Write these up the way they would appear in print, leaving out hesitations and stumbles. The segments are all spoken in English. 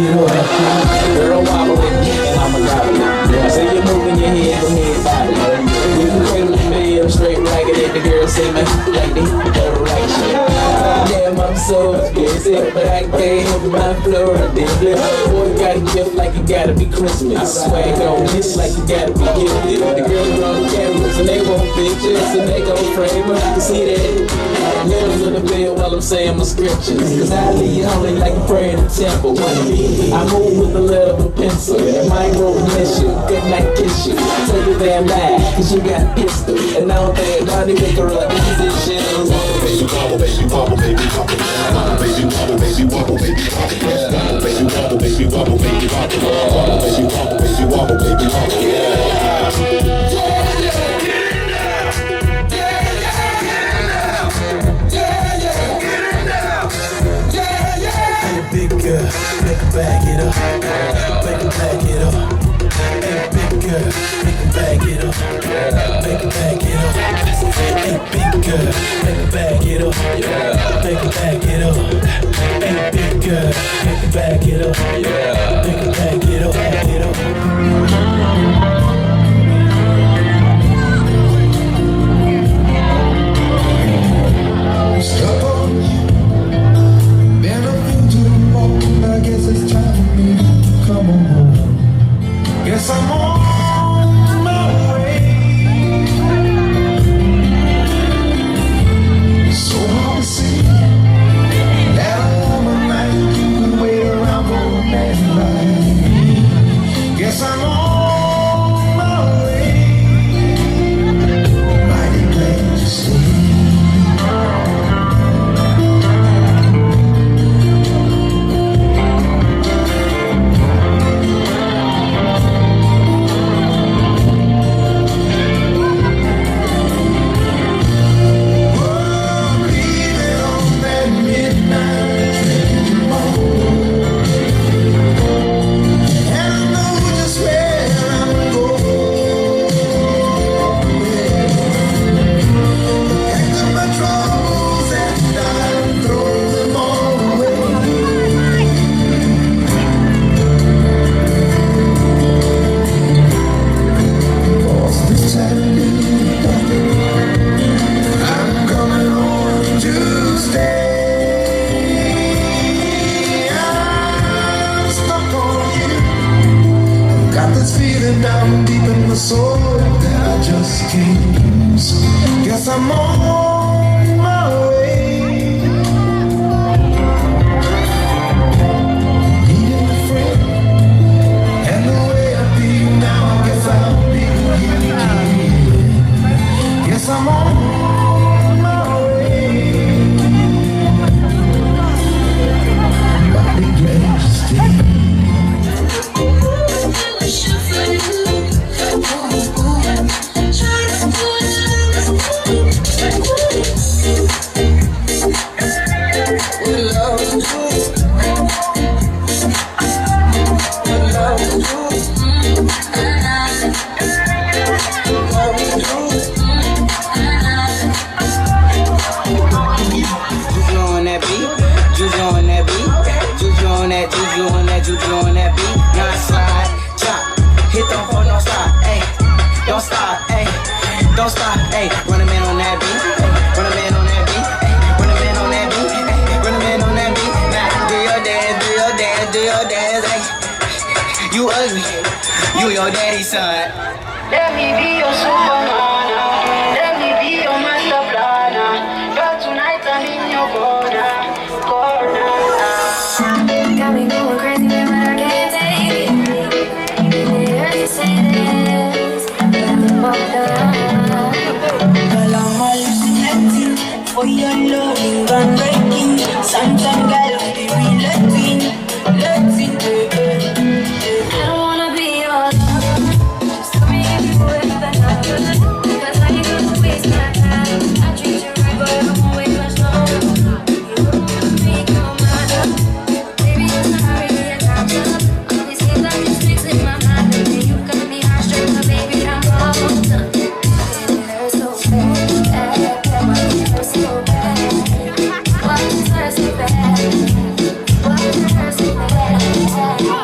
Girl, wobble with me, I'm a gobble. I say you're moving your head, go ahead, bobble. You can cradle me, I'm straight ragged at the girl say me like they don't like shit. Damn, I'm so expensive, but I can't help my flow. Boy, got a gift like it gotta be Christmas. Swag on this like you gotta be gifted. The girls run cameras and they want pictures and they gon' frame them. You can see that. Live in the bed while I'm saying my scriptures. Cause I lead only like a prayer in the temple. I move with a letter of a pencil. My won't miss you, good night kiss you. Take a damn lie, cause you got a pistol. And I don't think Ronnie make her up in position. Baby wobble, baby wobble, baby wobble. Baby wobble, baby wobble, baby wobble. Baby wobble, baby wobble, baby wobble. Baby wobble, baby wobble, baby wobble. Big girl, make her back it up, make her back it up. Hey, big girl, make her back it up, make her back it up. Hey, big girl, make her back it up, make her back it up. Hey, big girl, make her back it up, make her back it up, back it up. Stop on you. Been up into the morning. I guess it's time for me to come on home. Guess I'm on my way. So hard to see that a woman like you can wait around for a man like me. Guess I'm on my way. Mighty glad to see. Down deep in my soul that I just can't lose. Guess I'm on my way. Needing a friend, and the way I feel now, I guess I'll be with you again. Guess I'm on my way. Body glad to stay. Juju on that beat, now slide, chop, hit the phone, don't stop, ayy, don't stop, ayy, don't stop, ayy, run a man on that beat, run a man on that beat, run a man on that beat, run a man on that beat, now do your dance, do your dance, do your dance, ayy, you ugly, you your daddy's son. Let me be your superman, let me be your master planner, but tonight I'm in your corner. Got me going crazy, man, but I can't take it. It hurts to say this, but I'm down. for your loving and breaking. Sometimes girl with the real Latin, I don't wanna be your lover. Just tell me if you would have another. Cause I ain't gonna waste my time. I treat you right, but I won't wait much longer. You don't make no matter. Baby, it's not really a time up. All these things I just fix in my mind. And then you cut me high straight, but baby, I'm almost done. It hurts so bad. It hurts so bad. Why does it hurt so bad? Why does it hurt so bad?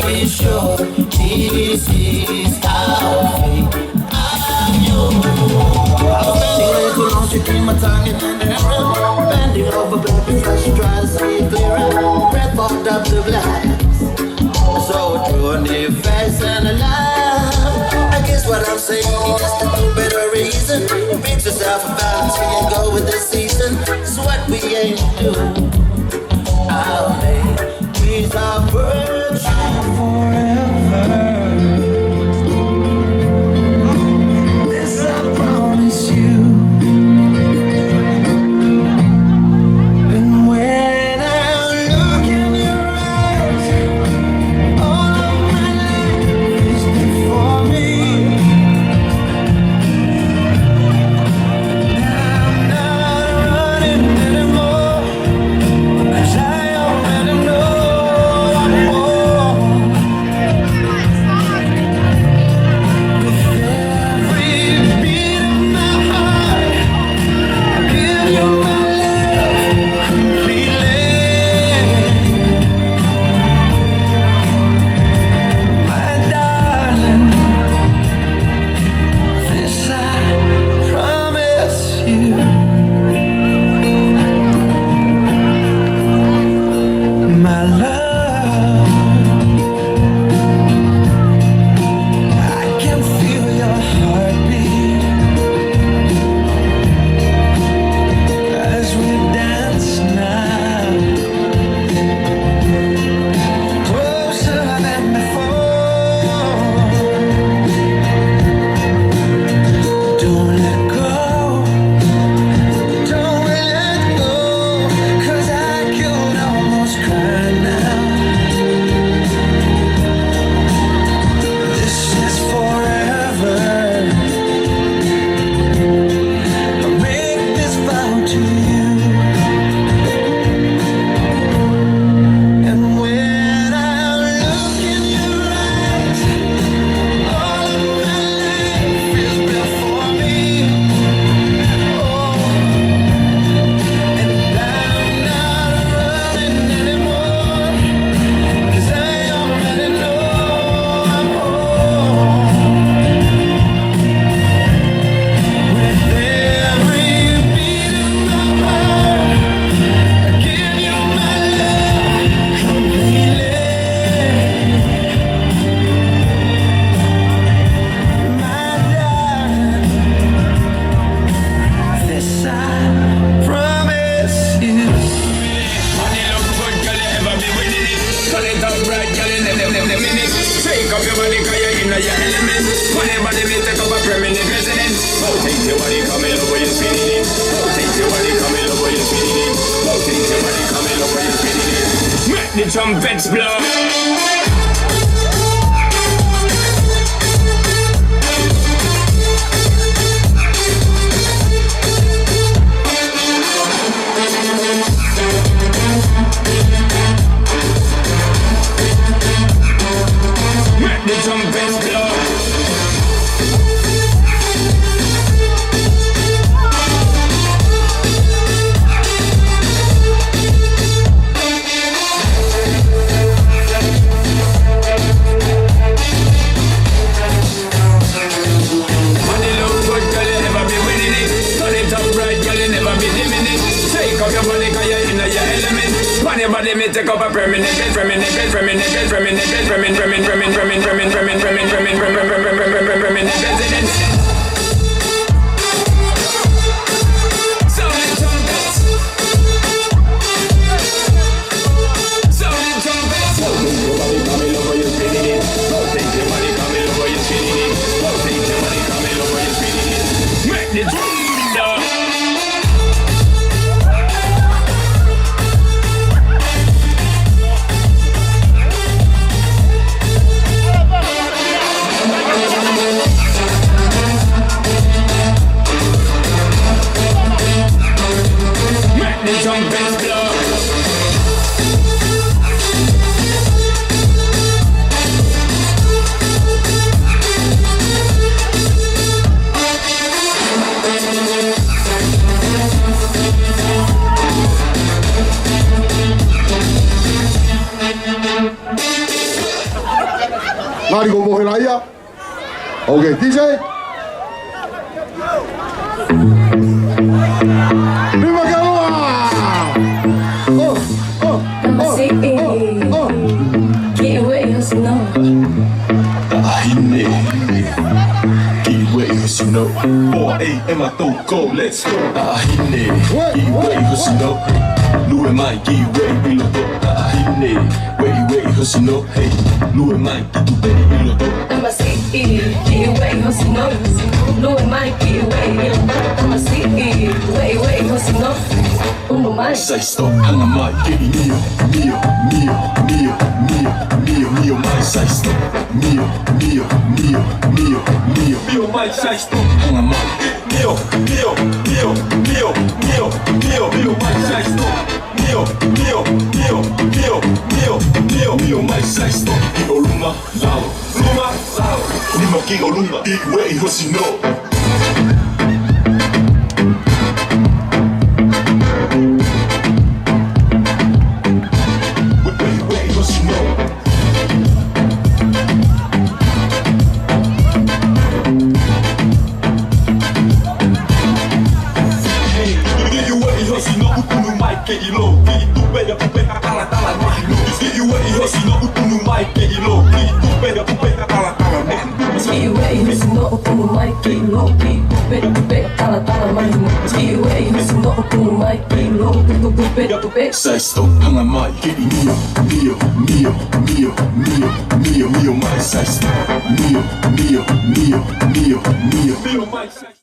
you sure this is our fate? I'm yours. I was standing way too long, she keep my tongue in the air. Bending over baby, so she try to see it clearer. Breath fogged up the glass. So true on the face and alive. I guess what I'm saying is to do better reason. Beat yourself a balance, we ain't go with the season. It's what we aim to do. I'll make these our virtue forever. This I promise you. And when I look in your eyes, all of my life is before me. I'm not running anymore, 'cause I already know. With every beat of my heart, I give you my love completely. My darling, this I promise you. My love, I can feel your heartbeat as we dance now, closer than before. Don't let go, don't let go, 'cause I could almost cry now. This is forever. I make this vow to you. And when I look in your eyes, all of my life is before me. Oh, and I'm not running anymore, 'cause I already know I'm home. With every beat of my heart, I give you my love completely. My darling, this I promise you. Money look good, girl, you ever be winning it. Turn it up right, girl, you never minute. Shake up your body, 'cause you're in your element. Whenever they take up a permanent resident. Rotate your body, come in over, you're spinning it. Rotate your body, come in over, you're spinning it. Rotate your body, come in over, you're spinning it. Make the trumpets blow. Make the trumpets blow. Money look good, girl, you never be winning it. Turn it up right, girl, you never be dimming it. Shake up your body, 'cause you're in your element. On your body, me take up a permanent residence. Sound the trumpets. Sound the trumpets. Rotate your body, come in over, you're spinning it. Rotate your body, come in over, you're spinning it. Rotate your body, come in over, you're spinning it. Make the drum down. Make the trumpets blow. Mari como mujer allá. Ok, DJ. ¡Viva Canoa! Get away, hustle, no. Am I throw go? Let's go. Way, hustle up. Louis Mike, way, way, hustle up. Hey, Louis Mike, I'ma see get away, hustle, no. Lord, Mike, get away. I'ma see way, hustle, no. Uno mais. say stop, hang on my kitty, mio, my say stop, mio, my say stop, hang on my mio, my say stop, mio, my say stop, Oluma, lao, Lima King Oluma, big way, hussy no. Say stop, hang on my kitty, mio, my say stop, mio, my say